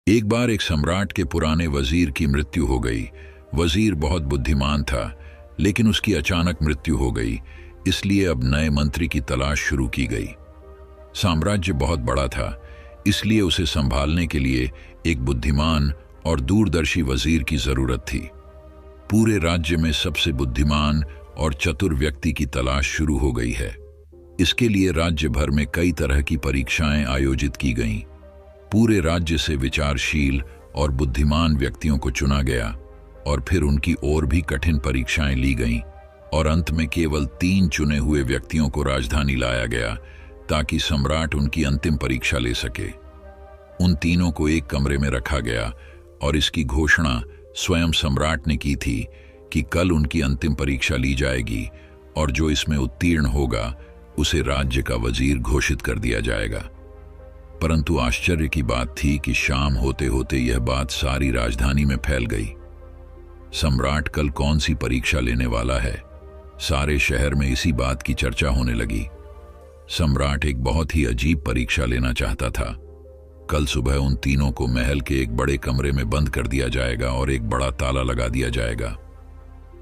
एक बार एक सम्राट के पुराने वजीर की मृत्यु हो गई। वजीर बहुत बुद्धिमान था, लेकिन उसकी अचानक मृत्यु हो गई, इसलिए अब नए मंत्री की तलाश शुरू की गई। साम्राज्य बहुत बड़ा था, इसलिए उसे संभालने के लिए एक बुद्धिमान और दूरदर्शी वजीर की जरूरत थी। पूरे राज्य में सबसे बुद्धिमान और चतुर व्यक्ति की तलाश शुरू हो गई है। इसके लिए राज्य भर में कई तरह की परीक्षाएं आयोजित की गईं। पूरे राज्य से विचारशील और बुद्धिमान व्यक्तियों को चुना गया और फिर उनकी और भी कठिन परीक्षाएं ली गईं और अंत में केवल 3 चुने हुए व्यक्तियों को राजधानी लाया गया ताकि सम्राट उनकी अंतिम परीक्षा ले सके। उन तीनों को एक कमरे में रखा गया और इसकी घोषणा स्वयं सम्राट ने की थी कि कल उनकी अंतिम परीक्षा ली जाएगी और जो इसमें उत्तीर्ण होगा उसे राज्य का वजीर घोषित कर दिया जाएगा। परंतु आश्चर्य की बात थी कि शाम होते होते यह बात सारी राजधानी में फैल गई। सम्राट कल कौन सी परीक्षा लेने वाला है, सारे शहर में इसी बात की चर्चा होने लगी। सम्राट एक बहुत ही अजीब परीक्षा लेना चाहता था। कल सुबह उन तीनों को महल के एक बड़े कमरे में बंद कर दिया जाएगा और एक बड़ा ताला लगा दिया जाएगा।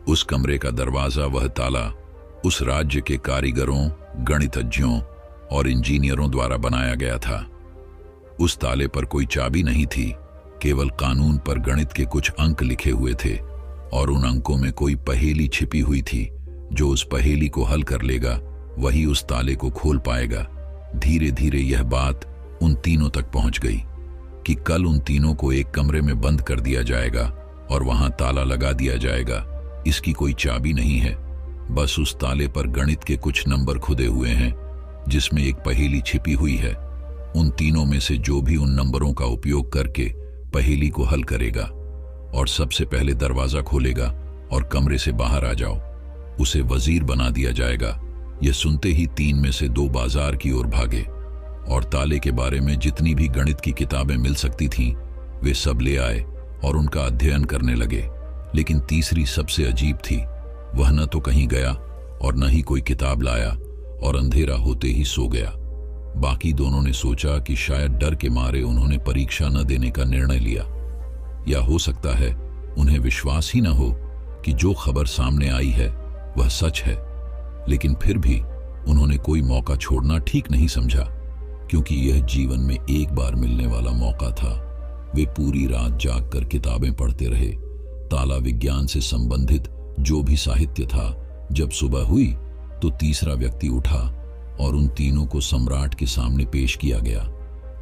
उस कमरे का दरवाजा, वह ताला उस राज्य के कारीगरों, गणितज्ञों और इंजीनियरों द्वारा बनाया गया था। उस ताले पर कोई चाबी नहीं थी, केवल कानून पर गणित के कुछ अंक लिखे हुए थे और उन अंकों में कोई पहेली छिपी हुई थी। जो उस पहेली को हल कर लेगा वही उस ताले को खोल पाएगा। धीरे धीरे यह बात उन तीनों तक पहुंच गई कि कल उन तीनों को एक कमरे में बंद कर दिया जाएगा और वहां ताला लगा दिया जाएगा। इसकी कोई चाबी नहीं है, बस उस ताले पर गणित के कुछ नंबर खुदे हुए हैं जिसमें एक पहेली छिपी हुई है। उन तीनों में से जो भी उन नंबरों का उपयोग करके पहेली को हल करेगा और सबसे पहले दरवाजा खोलेगा और कमरे से बाहर आ जाओ, उसे वजीर बना दिया जाएगा। यह सुनते ही 3 में से 2 बाजार की ओर भागे और ताले के बारे में जितनी भी गणित की किताबें मिल सकती थीं वे सब ले आए और उनका अध्ययन करने लगे। लेकिन तीसरी सबसे अजीब थी। वह न तो कहीं गया और न ही कोई किताब लाया और अंधेरा होते ही सो गया। बाकी दोनों ने सोचा कि शायद डर के मारे उन्होंने परीक्षा न देने का निर्णय लिया, या हो सकता है उन्हें विश्वास ही न हो कि जो खबर सामने आई है वह सच है। लेकिन फिर भी उन्होंने कोई मौका छोड़ना ठीक नहीं समझा, क्योंकि यह जीवन में एक बार मिलने वाला मौका था। वे पूरी रात जागकर किताबें पढ़ते रहे, ताला विज्ञान से संबंधित जो भी साहित्य था। जब सुबह हुई तो तीसरा व्यक्ति उठा और उन तीनों को सम्राट के सामने पेश किया गया।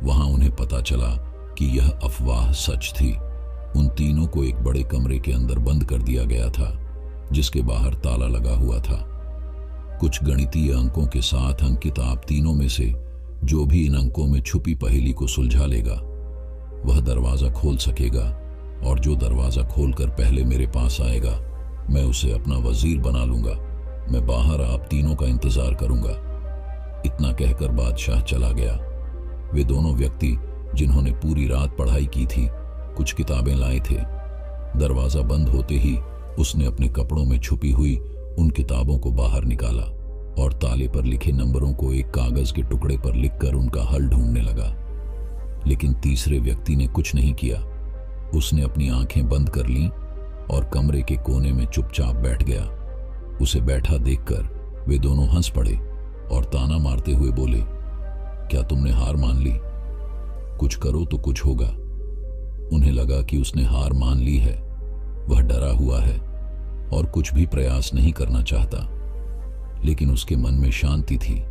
वहां उन्हें पता चला कि यह अफवाह सच थी। उन तीनों को एक बड़े कमरे के अंदर बंद कर दिया गया था जिसके बाहर ताला लगा हुआ था। कुछ गणितीय अंकों के साथ अंकित आप तीनों में से जो भी इन अंकों में छुपी पहेली को सुलझा लेगा वह दरवाजा खोल सकेगा, और जो दरवाजा खोलकर पहले मेरे पास आएगा मैं उसे अपना वजीर बना लूंगा। मैं बाहर आप तीनों का इंतजार करूंगा। इतना कहकर बादशाह चला गया। वे दोनों व्यक्ति जिन्होंने पूरी रात पढ़ाई की थी कुछ किताबें लाए थे। दरवाजा बंद होते ही उसने अपने कपड़ों में छुपी हुई उन किताबों को बाहर निकाला और ताले पर लिखे नंबरों को एक कागज के टुकड़े पर लिखकर उनका हल ढूंढने लगा। लेकिन तीसरे व्यक्ति ने कुछ नहीं किया। उसने अपनी आंखें बंद कर लीं और कमरे के कोने में चुपचाप बैठ गया। उसे बैठा देखकर वे दोनों हंस पड़े और ताना मारते हुए बोले, क्या तुमने हार मान ली? कुछ करो तो कुछ होगा। उन्हें लगा कि उसने हार मान ली है। वह डरा हुआ है और कुछ भी प्रयास नहीं करना चाहता। लेकिन उसके मन में शांति थी,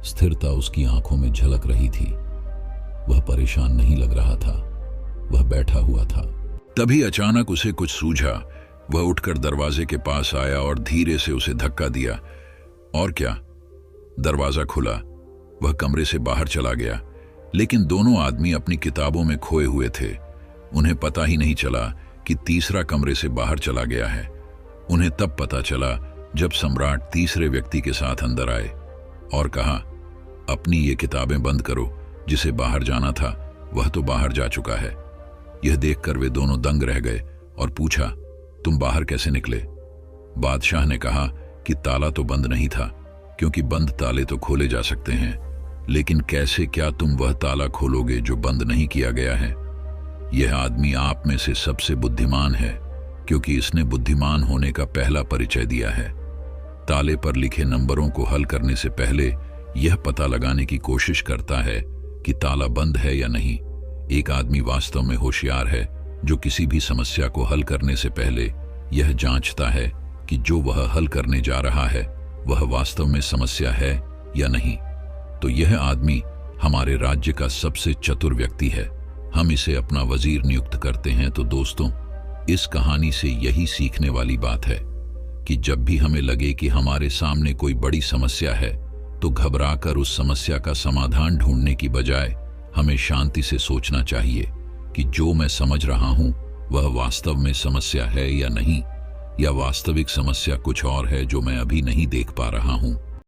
स्थिरता उसकी आंखों में झलक रही थी। वह परेशान नहीं लग रहा था, वह बैठा हुआ था। तभी अचानक उसे कुछ सूझा। वह उठकर दरवाजे के पास आया और धीरे से उसे धक्का दिया, और क्या, दरवाजा खुला। वह कमरे से बाहर चला गया। लेकिन दोनों आदमी अपनी किताबों में खोए हुए थे। उन्हें पता ही नहीं चला कि तीसरा कमरे से बाहर चला गया है। उन्हें तब पता चला जब सम्राट तीसरे व्यक्ति के साथ अंदर आए और कहा, अपनी ये किताबें बंद करो। जिसे बाहर जाना था वह तो बाहर जा चुका है। यह देखकर वे दोनों दंग रह गए और पूछा, तुम बाहर कैसे निकले? बादशाह ने कहा कि ताला तो बंद नहीं था, क्योंकि बंद ताले तो खोले जा सकते हैं, लेकिन कैसे, क्या तुम वह ताला खोलोगे जो बंद नहीं किया गया है? यह आदमी आप में से सबसे बुद्धिमान है, क्योंकि इसने बुद्धिमान होने का पहला परिचय दिया है। ताले पर लिखे नंबरों को हल करने से पहले यह पता लगाने की कोशिश करता है कि ताला बंद है या नहीं। एक आदमी वास्तव में होशियार है जो किसी भी समस्या को हल करने से पहले यह जांचता है कि जो वह हल करने जा रहा है वह वास्तव में समस्या है या नहीं। तो यह आदमी हमारे राज्य का सबसे चतुर व्यक्ति है। हम इसे अपना वजीर नियुक्त करते हैं। तो दोस्तों, इस कहानी से यही सीखने वाली बात है कि जब भी हमें लगे कि हमारे सामने कोई बड़ी समस्या है तो घबराकर उस समस्या का समाधान ढूंढने की बजाय हमें शांति से सोचना चाहिए कि जो मैं समझ रहा हूं वह वास्तव में समस्या है या नहीं, या वास्तविक समस्या कुछ और है जो मैं अभी नहीं देख पा रहा हूं।